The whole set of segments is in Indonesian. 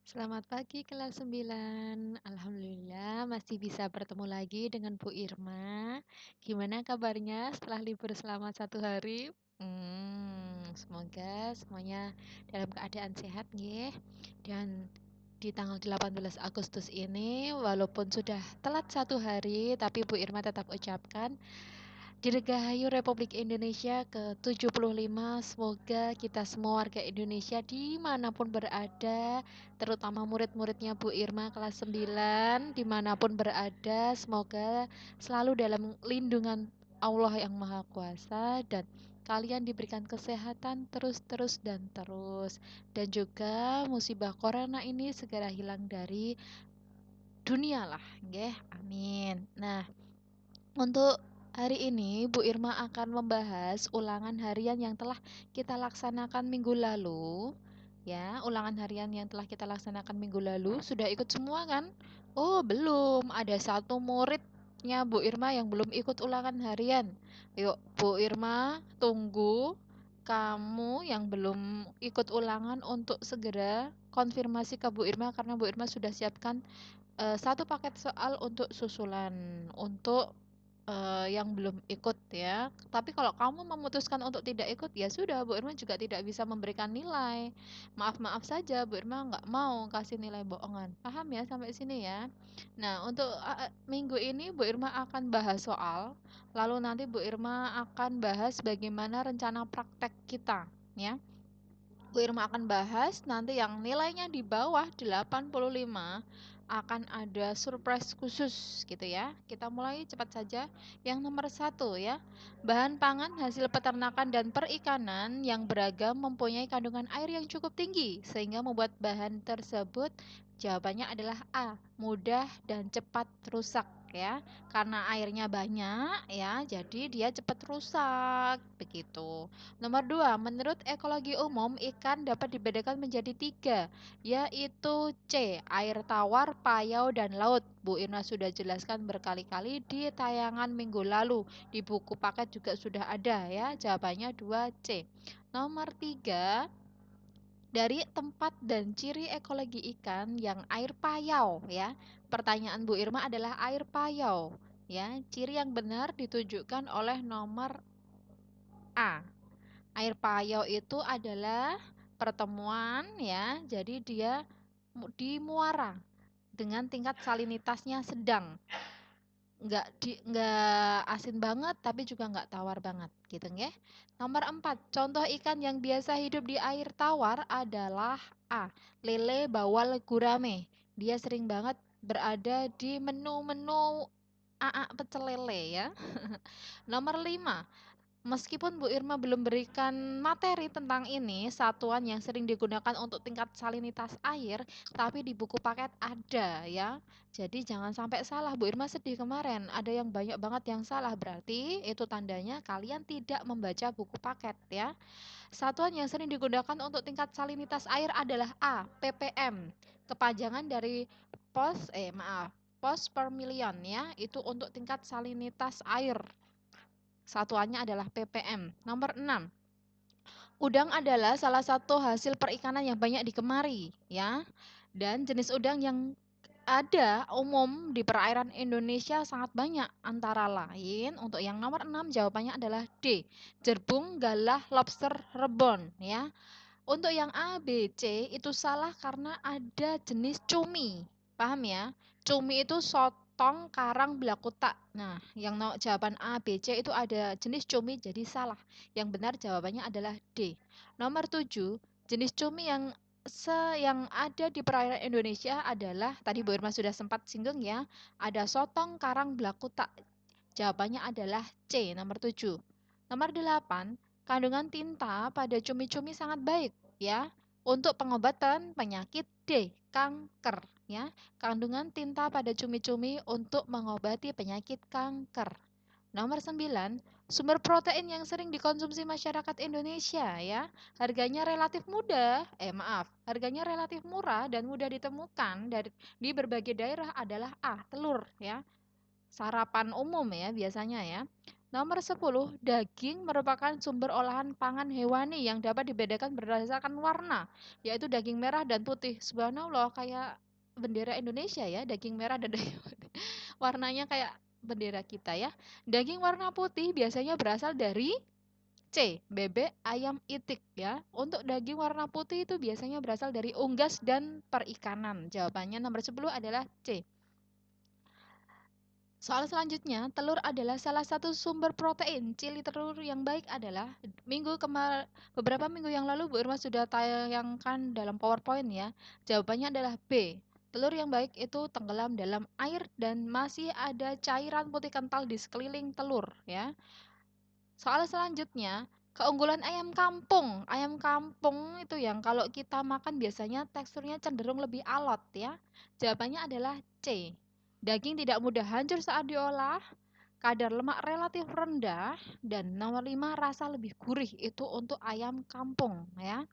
Selamat pagi kelas 9. Alhamdulillah masih bisa bertemu lagi dengan Bu Irma. Gimana kabarnya setelah libur selama 1 hari? Semoga semuanya dalam keadaan sehat nggih. Dan di tanggal 18 Agustus ini walaupun sudah telat 1 hari, tapi Bu Irma tetap ucapkan Dirgahayu Republik Indonesia ke-75. Semoga kita semua warga Indonesia dimanapun berada, terutama murid-muridnya Bu Irma kelas 9, dimanapun berada, semoga selalu dalam lindungan Allah yang Maha Kuasa dan kalian diberikan kesehatan terus dan terus. Dan juga musibah corona ini segera hilang dari dunia lah, nggih. Amin. Nah, untuk hari ini, Bu Irma akan membahas ulangan harian yang telah kita laksanakan minggu lalu. Ya, ulangan harian yang telah kita laksanakan minggu lalu sudah ikut semua kan? Oh, belum. Ada satu muridnya Bu Irma yang belum ikut ulangan harian. Yuk, Bu Irma, tunggu kamu yang belum ikut ulangan untuk segera konfirmasi ke Bu Irma karena Bu Irma sudah siapkan satu paket soal untuk susulan untuk yang belum ikut ya. Tapi kalau kamu memutuskan untuk tidak ikut, ya sudah, Bu Irma juga tidak bisa memberikan nilai. Maaf-maaf saja, Bu Irma nggak mau kasih nilai bohongan. Paham ya sampai sini ya? Nah, untuk minggu ini Bu Irma akan bahas soal, lalu nanti Bu Irma akan bahas bagaimana rencana praktek kita, ya. Bu Irma akan bahas nanti yang nilainya di bawah 85 akan ada surprise khusus gitu ya. Kita mulai cepat saja. Yang nomor 1 ya, bahan pangan hasil peternakan dan perikanan yang beragam mempunyai kandungan air yang cukup tinggi sehingga membuat bahan tersebut jawabannya adalah A, mudah dan cepat rusak ya. Karena airnya banyak ya, jadi dia cepat rusak begitu. Nomor 2, menurut ekologi umum, ikan dapat dibedakan menjadi 3, yaitu C, air tawar, payau, dan laut. Bu Irna sudah jelaskan berkali-kali di tayangan minggu lalu. Di buku paket juga sudah ada ya, jawabannya 2C. Nomor 3, dari tempat dan ciri ekologi ikan yang air payau ya. Pertanyaan Bu Irma adalah air payau ya. Ciri yang benar ditunjukkan oleh nomor A. Air payau itu adalah pertemuan ya, jadi dia di muara dengan tingkat salinitasnya sedang. Nggak asin banget tapi juga nggak tawar banget gitu nggih. Nomor 4, contoh ikan yang biasa hidup di air tawar adalah A. Lele, bawal, gurame. Dia sering banget berada di menu-menu pecel lele ya. Nomor 5, meskipun Bu Irma belum berikan materi tentang ini, satuan yang sering digunakan untuk tingkat salinitas air, tapi di buku paket ada ya. Jadi jangan sampai salah. Bu Irma sedih kemarin, ada yang banyak banget yang salah. Berarti itu tandanya kalian tidak membaca buku paket ya. Satuan yang sering digunakan untuk tingkat salinitas air adalah A, ppm. Kepanjangan dari pos per million ya, itu untuk tingkat salinitas air. Satuannya adalah ppm. Nomor 6. Udang adalah salah satu hasil perikanan yang banyak dikemari, ya. Dan jenis udang yang ada umum di perairan Indonesia sangat banyak. Antara lain, untuk yang nomor 6 jawabannya adalah D. Jerbung, galah, lobster, rebon, ya. Untuk yang A, B, C itu salah karena ada jenis cumi. Paham ya? Cumi itu sotong, karang, belakuta. Nah, yang jawaban A, B, C itu ada jenis cumi jadi salah. Yang benar jawabannya adalah D. Nomor 7, jenis cumi yang ada di perairan Indonesia adalah tadi Bu Irma sudah sempat singgung ya, ada sotong, karang, belakuta. Jawabannya adalah C, nomor 7. Nomor 8, kandungan tinta pada cumi-cumi sangat baik ya untuk pengobatan penyakit D, kanker ya. Kandungan tinta pada cumi-cumi untuk mengobati penyakit kanker. Nomor 9, sumber protein yang sering dikonsumsi masyarakat Indonesia ya. Harganya relatif murah dan mudah ditemukan di berbagai daerah adalah A, telur ya. Sarapan umum ya biasanya ya. Nomor 10, daging merupakan sumber olahan pangan hewani yang dapat dibedakan berdasarkan warna, yaitu daging merah dan putih. Subhanallah, kayak bendera Indonesia ya, daging merah dan daging putih. Warnanya kayak bendera kita ya. Daging warna putih biasanya berasal dari C. Bebek, ayam, itik ya. Untuk daging warna putih itu biasanya berasal dari unggas dan perikanan. Jawabannya nomor 10 adalah C. Soal selanjutnya, telur adalah salah satu sumber protein. Cili telur yang baik adalah beberapa minggu yang lalu Bu Irma sudah tayangkan dalam PowerPoint ya. Jawabannya adalah B. Telur yang baik itu tenggelam dalam air dan masih ada cairan putih kental di sekeliling telur ya. Soal selanjutnya, keunggulan ayam kampung. Ayam kampung itu yang kalau kita makan biasanya teksturnya cenderung lebih alot ya. Jawabannya adalah C. Daging tidak mudah hancur saat diolah, kadar lemak relatif rendah, dan nomor 5 rasa lebih gurih itu untuk ayam kampung ya.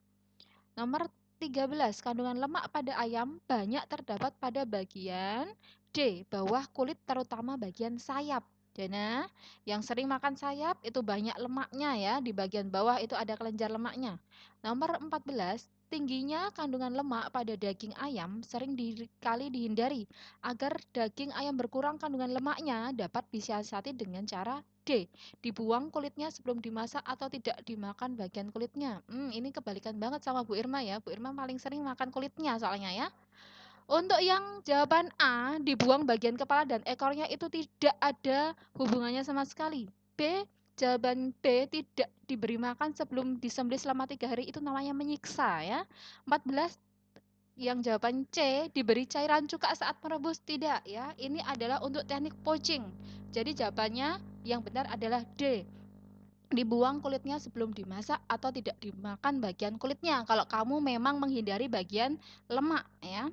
Nomor 13, kandungan lemak pada ayam banyak terdapat pada bagian D, bawah kulit terutama bagian sayap. Jadi, yang sering makan sayap itu banyak lemaknya ya, di bagian bawah itu ada kelenjar lemaknya. Nomor 14, tingginya kandungan lemak pada daging ayam sering kali dihindari agar daging ayam berkurang kandungan lemaknya dapat disiasati dengan cara D. Dibuang kulitnya sebelum dimasak atau tidak dimakan bagian kulitnya. Ini kebalikan banget sama Bu Irma ya. Bu Irma paling sering makan kulitnya soalnya ya. Untuk yang jawaban A, dibuang bagian kepala dan ekornya itu tidak ada hubungannya sama sekali. B, jawaban B tidak diberi makan sebelum disembelih selama 3 hari itu namanya menyiksa ya. 14, yang jawaban C, diberi cairan cuka saat merebus tidak ya. Ini adalah untuk teknik poaching. Jadi jawabannya yang benar adalah D. Dibuang kulitnya sebelum dimasak atau tidak dimakan bagian kulitnya kalau kamu memang menghindari bagian lemak ya.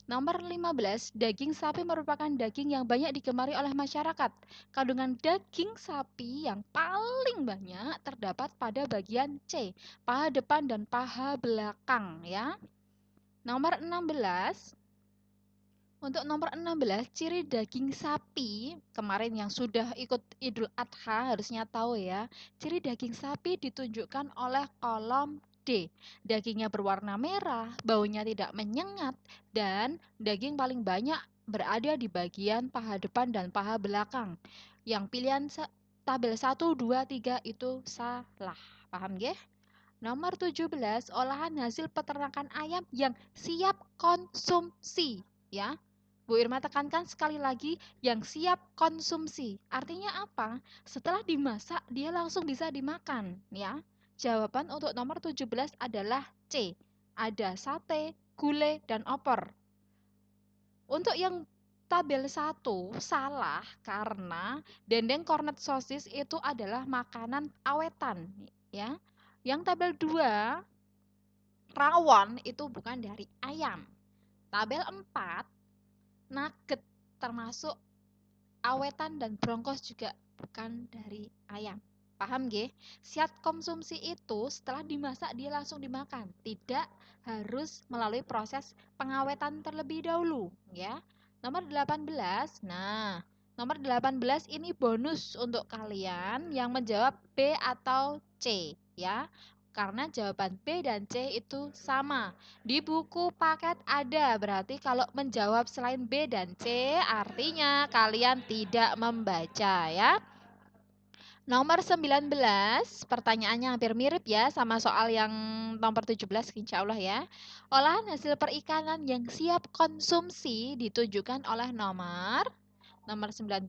Nomor 15, daging sapi merupakan daging yang banyak digemari oleh masyarakat. Kandungan daging sapi yang paling banyak terdapat pada bagian C, paha depan dan paha belakang ya. Nomor 16, untuk nomor 16, ciri daging sapi, kemarin yang sudah ikut Idul Adha harusnya tahu ya. Ciri daging sapi ditunjukkan oleh kolom D. Dagingnya berwarna merah, baunya tidak menyengat, dan daging paling banyak berada di bagian paha depan dan paha belakang. Yang pilihan tabel 1, 2, 3 itu salah. Paham ya? Nomor 17, olahan hasil peternakan ayam yang siap konsumsi ya. Bu Irma tekankan sekali lagi, yang siap konsumsi. Artinya apa? Setelah dimasak, dia langsung bisa dimakan, ya. Jawaban untuk nomor 17 adalah C. Ada sate, gulai, dan opor. Untuk yang tabel 1 salah karena dendeng kornet sosis itu adalah makanan awetan, ya. Yang tabel 2 rawon itu bukan dari ayam. Tabel 4 nugget termasuk awetan dan bronkos juga bukan dari ayam. Paham nggih? Siap konsumsi itu setelah dimasak dia langsung dimakan, tidak harus melalui proses pengawetan terlebih dahulu, ya. Nomor 18. Nah, nomor 18 ini bonus untuk kalian yang menjawab B atau C, ya. Karena jawaban B dan C itu sama. Di buku paket ada, berarti kalau menjawab selain B dan C artinya kalian tidak membaca ya. Nomor 19, pertanyaannya hampir mirip ya sama soal yang nomor 17 insya Allah ya. Olahan hasil perikanan yang siap konsumsi ditunjukkan oleh nomor 19,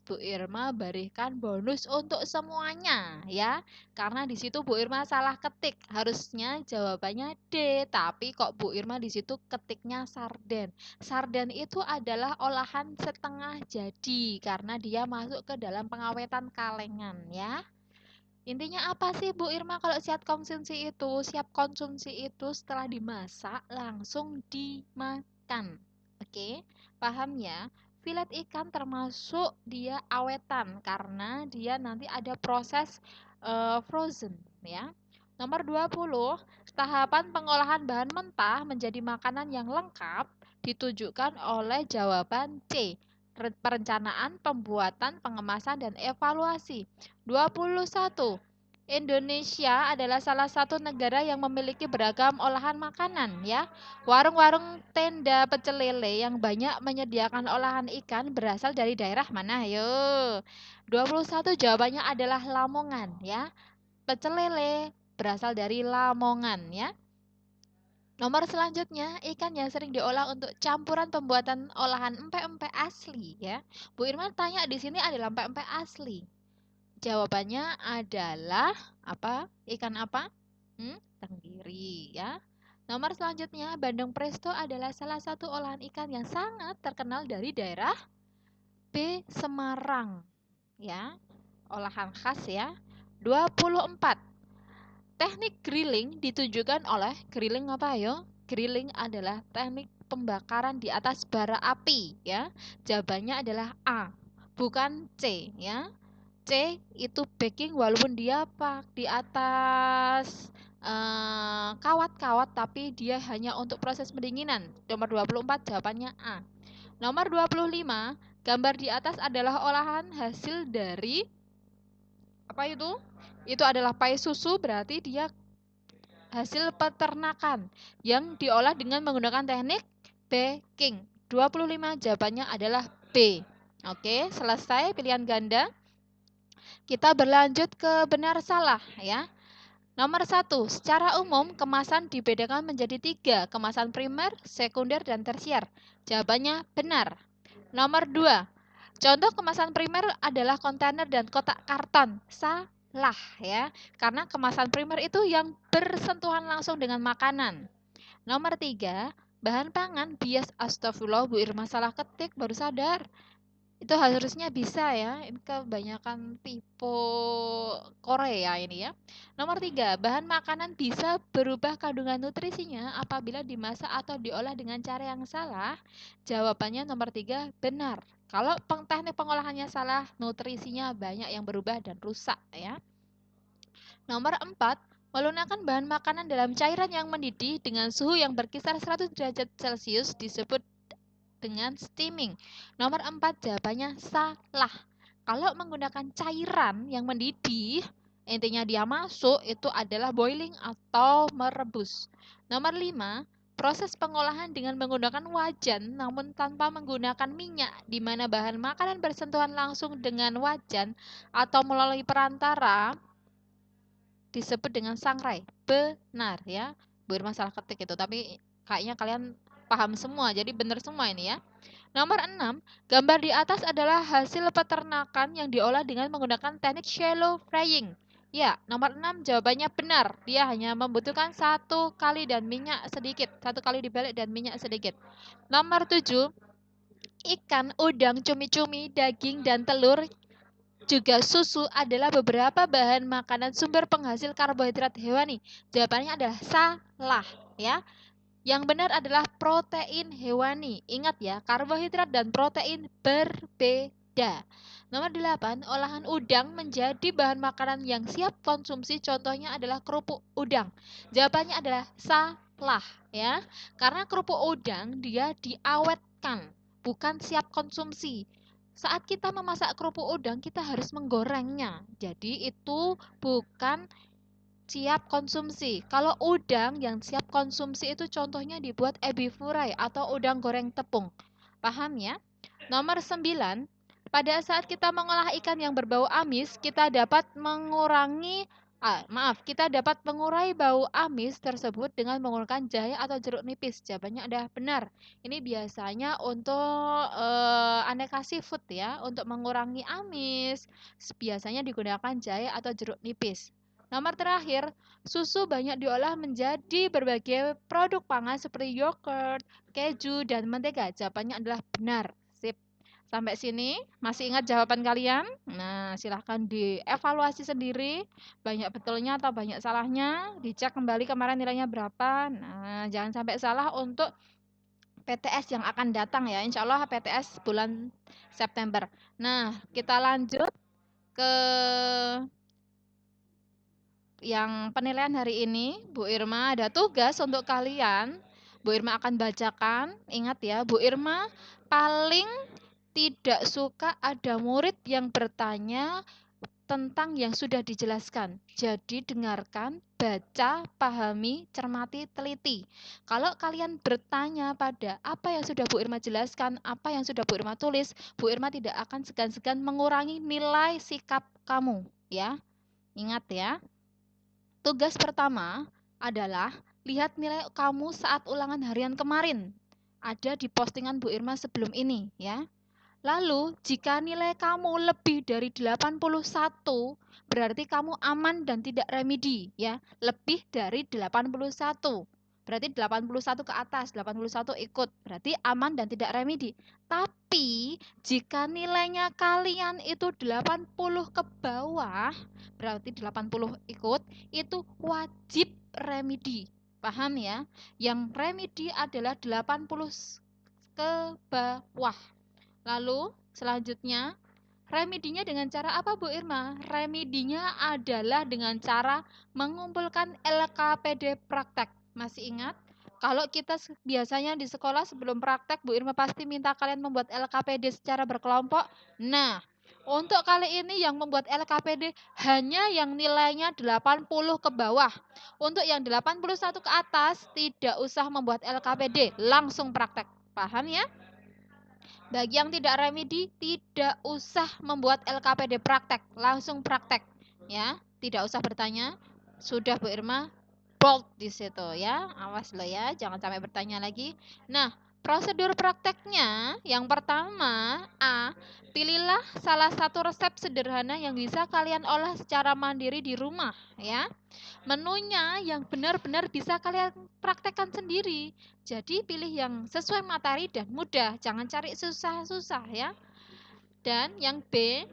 Bu Irma berikan bonus untuk semuanya ya. Karena di situ Bu Irma salah ketik. Harusnya jawabannya D, tapi kok Bu Irma di situ ketiknya sarden. Sarden itu adalah olahan setengah jadi karena dia masuk ke dalam pengawetan kalengan ya. Intinya apa sih Bu Irma kalau siap konsumsi itu? Siap konsumsi itu setelah dimasak langsung dimakan. Oke, paham ya? Filet ikan termasuk dia awetan karena dia nanti ada proses frozen ya. Nomor 20, tahapan pengolahan bahan mentah menjadi makanan yang lengkap ditunjukkan oleh jawaban C. perencanaan, pembuatan, pengemasan, dan evaluasi. 21. Indonesia adalah salah satu negara yang memiliki beragam olahan makanan ya. Warung-warung tenda pecel lele yang banyak menyediakan olahan ikan berasal dari daerah mana? Ayo. 21 jawabannya adalah Lamongan ya. Pecel lele berasal dari Lamongan ya. Nomor selanjutnya, ikan yang sering diolah untuk campuran pembuatan olahan empek-empek asli ya. Bu Irma tanya di sini adalah empek-empek asli. Jawabannya adalah apa? Ikan apa? Tenggiri ya. Nomor selanjutnya, bandeng presto adalah salah satu olahan ikan yang sangat terkenal dari daerah B. Semarang. Ya, olahan khas ya. 24. Teknik grilling ditujukan oleh grilling apa yo? Grilling adalah teknik pembakaran di atas bara api ya. Jawabannya adalah A, bukan C ya. C itu baking walaupun dia di atas kawat-kawat tapi dia hanya untuk proses pendinginan. Nomor 24 jawabannya A. Nomor 25, gambar di atas adalah olahan hasil dari apa itu? Itu adalah pai susu, berarti dia hasil peternakan yang diolah dengan menggunakan teknik baking. 25 jawabannya adalah B. Oke, selesai pilihan ganda. Kita berlanjut ke benar salah ya. Nomor 1, secara umum kemasan dibedakan menjadi 3, kemasan primer, sekunder, dan tersier. Jawabannya benar. Nomor 2, contoh kemasan primer adalah kontainer dan kotak karton. Salah ya, karena kemasan primer itu yang bersentuhan langsung dengan makanan. Nomor 3, bahan pangan bias. Astagfirullah, Bu Irma salah ketik, baru sadar. Itu harusnya bisa ya, ini kebanyakan tipe Korea ini ya. Nomor 3, bahan makanan bisa berubah kandungan nutrisinya apabila dimasak atau diolah dengan cara yang salah. Jawabannya nomor 3 benar. Kalau teknik pengolahannya salah, nutrisinya banyak yang berubah dan rusak ya. Nomor 4, menggunakan bahan makanan dalam cairan yang mendidih dengan suhu yang berkisar 100 derajat Celcius disebut dengan steaming. Nomor 4 jawabannya salah. Kalau menggunakan cairan yang mendidih, intinya dia masuk, itu adalah boiling atau merebus. Nomor 5, proses pengolahan dengan menggunakan wajan namun tanpa menggunakan minyak, di mana bahan makanan bersentuhan langsung dengan wajan atau melalui perantara disebut dengan sangrai. Benar ya. Bu Irma salah ketik itu, tapi kayaknya kalian paham semua, jadi benar semua ini ya. Nomor 6, gambar di atas adalah hasil peternakan yang diolah dengan menggunakan teknik shallow frying. Ya, nomor 6 jawabannya benar. Dia hanya membutuhkan 1 kali dan minyak sedikit. 1 kali dibalik dan minyak sedikit. Nomor 7, ikan, udang, cumi-cumi, daging, dan telur juga susu adalah beberapa bahan makanan sumber penghasil karbohidrat hewani. Jawabannya adalah salah ya. Yang benar adalah protein hewani. Ingat ya, karbohidrat dan protein berbeda. Nomor 8, olahan udang menjadi bahan makanan yang siap konsumsi. Contohnya adalah kerupuk udang. Jawabannya adalah salah ya. Karena kerupuk udang dia diawetkan, bukan siap konsumsi. Saat kita memasak kerupuk udang, kita harus menggorengnya. Jadi itu bukan siap konsumsi. Kalau udang yang siap konsumsi itu contohnya dibuat ebi furai atau udang goreng tepung. Paham ya? Nomor 9, pada saat kita mengolah ikan yang berbau amis, kita dapat mengurai bau amis tersebut dengan menggunakan jahe atau jeruk nipis. Jawabannya adalah benar. Ini biasanya untuk aneka seafood ya, untuk mengurangi amis. Biasanya digunakan jahe atau jeruk nipis. Nomor terakhir, susu banyak diolah menjadi berbagai produk pangan seperti yogurt, keju, dan mentega. Jawabannya adalah benar. Sip. Sampai sini, masih ingat jawaban kalian? Nah, silahkan dievaluasi sendiri. Banyak betulnya atau banyak salahnya. Dicek kembali kemarin nilainya berapa. Nah, jangan sampai salah untuk PTS yang akan datang ya. Insya Allah PTS bulan September. Nah, kita lanjut ke yang penilaian hari ini. Bu Irma ada tugas untuk kalian. Bu Irma akan bacakan. Ingat ya, Bu Irma paling tidak suka ada murid yang bertanya tentang yang sudah dijelaskan. Jadi dengarkan, baca, pahami, cermati, teliti. Kalau kalian bertanya pada apa yang sudah Bu Irma jelaskan, apa yang sudah Bu Irma tulis, Bu Irma tidak akan segan-segan mengurangi nilai sikap kamu, ya. Ingat ya. Tugas pertama adalah lihat nilai kamu saat ulangan harian kemarin. Ada di postingan Bu Irma sebelum ini, ya. Lalu, jika nilai kamu lebih dari 81, berarti kamu aman dan tidak remedi, ya. Lebih dari 81. Berarti 81 ke atas, 81 ikut, berarti aman dan tidak remedi. Tapi, jika nilainya kalian itu 80 ke bawah, berarti 80 ikut, itu wajib remedi. Paham ya? Yang remedi adalah 80 ke bawah. Lalu selanjutnya remedinya dengan cara apa Bu Irma? Remedinya adalah dengan cara mengumpulkan LKPD praktek. Masih ingat? Kalau kita biasanya di sekolah sebelum praktek Bu Irma pasti minta kalian membuat LKPD secara berkelompok. Nah, untuk kali ini yang membuat LKPD hanya yang nilainya 80 ke bawah. Untuk yang 81 ke atas tidak usah membuat LKPD, langsung praktek. Paham ya? Bagi yang tidak remedi, tidak usah membuat LKPD praktek, langsung praktek, ya. Tidak usah bertanya. Sudah Bu Irma bold di situ, ya. Awas lo ya, jangan sampai bertanya lagi. Nah, prosedur prakteknya yang pertama, A, pilihlah salah satu resep sederhana yang bisa kalian olah secara mandiri di rumah, ya. Menunya yang benar-benar bisa kalian praktekkan sendiri. Jadi pilih yang sesuai materi dan mudah, jangan cari susah-susah ya. Dan yang B,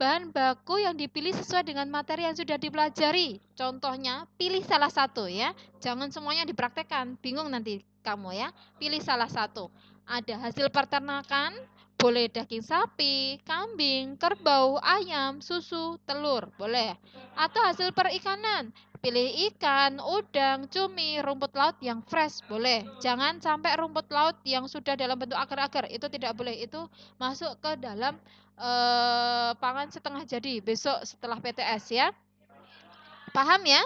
bahan baku yang dipilih sesuai dengan materi yang sudah dipelajari. Contohnya, pilih salah satu ya. Jangan semuanya dipraktekkan, bingung nanti kamu ya. Pilih salah satu. Ada hasil peternakan, boleh daging sapi, kambing, kerbau, ayam, susu, telur, boleh. Atau hasil perikanan, pilih ikan, udang, cumi, rumput laut yang fresh, boleh. Jangan sampai rumput laut yang sudah dalam bentuk agar-agar, itu tidak boleh. Itu masuk ke dalam pangan setengah jadi besok setelah PTS ya. Paham ya?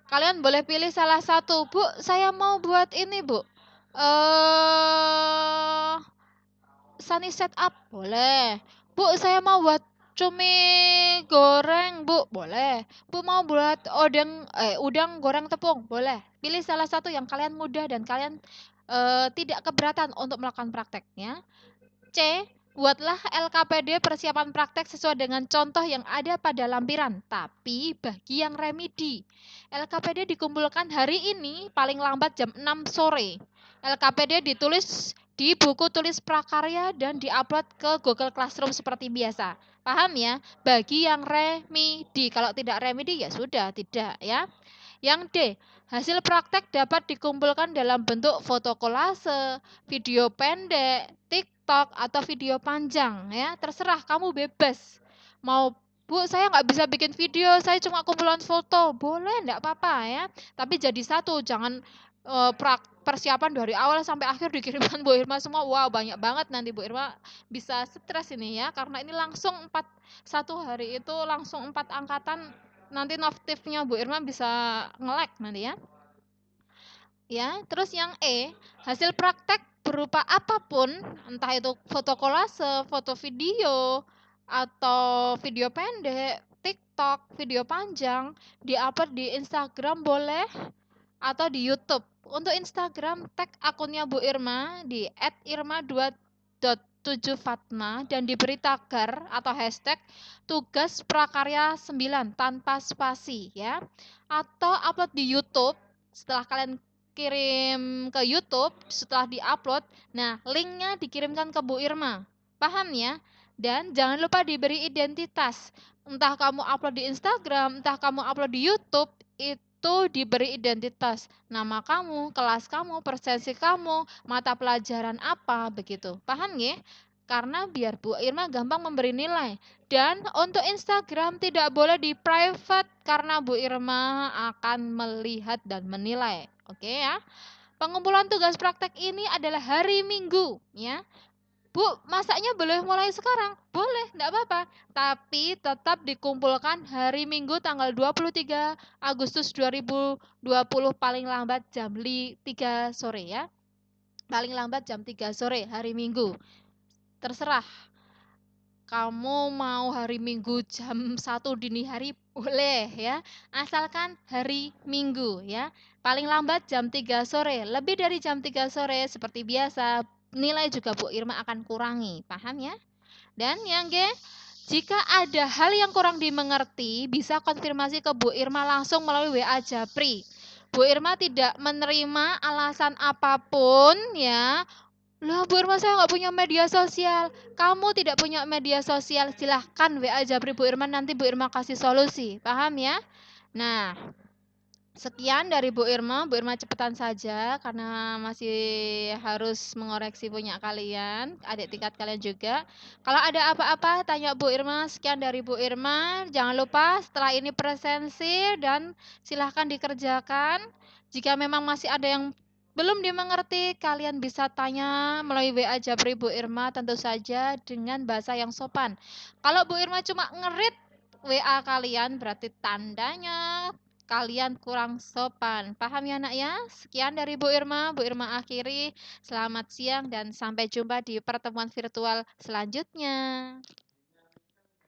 Kalian boleh pilih salah satu. Bu, saya mau buat ini, Bu. Sunny setup, boleh. Bu, saya mau buat cumi goreng, Bu, boleh. Bu mau buat udang goreng tepung, boleh. Pilih salah satu yang kalian mudah dan kalian tidak keberatan untuk melakukan prakteknya. C, buatlah LKPD persiapan praktek sesuai dengan contoh yang ada pada lampiran, tapi bagi yang remedi. LKPD dikumpulkan hari ini paling lambat jam 6 sore. LKPD ditulis di buku tulis prakarya dan diupload ke Google Classroom seperti biasa. Paham ya? Bagi yang remedi, kalau tidak remedi ya sudah, tidak ya. Yang D, hasil praktek dapat dikumpulkan dalam bentuk foto kolase, video pendek, TikTok, atau video panjang ya. Terserah, kamu bebas. Mau, Bu, saya nggak bisa bikin video, saya cuma kumpulan foto. Boleh, enggak apa-apa ya. Tapi jadi satu, jangan persiapan dari awal sampai akhir dikirimkan Bu Irma semua. Wow, banyak banget nanti Bu Irma bisa stres ini ya. Karena ini langsung satu hari itu langsung 4 angkatan. Nanti notifnya Bu Irma bisa nge-lag nanti ya. Ya, terus yang E, hasil praktek berupa apapun, entah itu foto kolase, foto video, atau video pendek, TikTok, video panjang, diupload di Instagram boleh, atau di YouTube. Untuk Instagram, tag akunnya Bu Irma di @irma2.7fatma dan diberi tagar atau hashtag tugas prakarya 9 tanpa spasi ya. Atau upload di YouTube. Setelah kalian kirim ke YouTube, setelah diupload, nah linknya dikirimkan ke Bu Irma. Paham ya? Dan jangan lupa diberi identitas. Entah kamu upload di Instagram, entah kamu upload di YouTube, itu diberi identitas. Nama kamu, kelas kamu, presensi kamu, mata pelajaran apa, begitu. Paham nggih? Karena biar Bu Irma gampang memberi nilai. Dan untuk Instagram tidak boleh di private karena Bu Irma akan melihat dan menilai. Oke ya. Pengumpulan tugas praktek ini adalah hari Minggu ya. Bu, masaknya boleh mulai sekarang? Boleh, enggak apa-apa. Tapi tetap dikumpulkan hari Minggu tanggal 23 Agustus 2020 paling lambat jam 3 sore ya. Paling lambat jam 3 sore hari Minggu. Terserah. Kamu mau hari Minggu jam 1 dini hari boleh ya. Asalkan hari Minggu ya. Paling lambat jam 3 sore. Lebih dari jam 3 sore seperti biasa, nilai juga Bu Irma akan kurangi. Paham ya? Dan yang G, jika ada hal yang kurang dimengerti, bisa konfirmasi ke Bu Irma langsung melalui WA Japri. Bu Irma tidak menerima alasan apapun ya. Lah Bu Irma, saya nggak punya media sosial. Kamu tidak punya media sosial, silahkan WA Japri Bu Irma, nanti Bu Irma kasih solusi. Paham ya? Nah, sekian dari Bu Irma cepetan saja karena masih harus mengoreksi punya kalian, adik tingkat kalian juga. Kalau ada apa-apa tanya Bu Irma. Sekian dari Bu Irma. Jangan lupa setelah ini presensi dan silahkan dikerjakan. Jika memang masih ada yang belum dimengerti, kalian bisa tanya melalui WA Japri Bu Irma, tentu saja dengan bahasa yang sopan. Kalau Bu Irma cuma ngerit WA kalian, berarti tandanya kalian kurang sopan. Paham ya nak ya? Sekian dari Bu Irma akhiri. Selamat siang dan sampai jumpa di pertemuan virtual selanjutnya.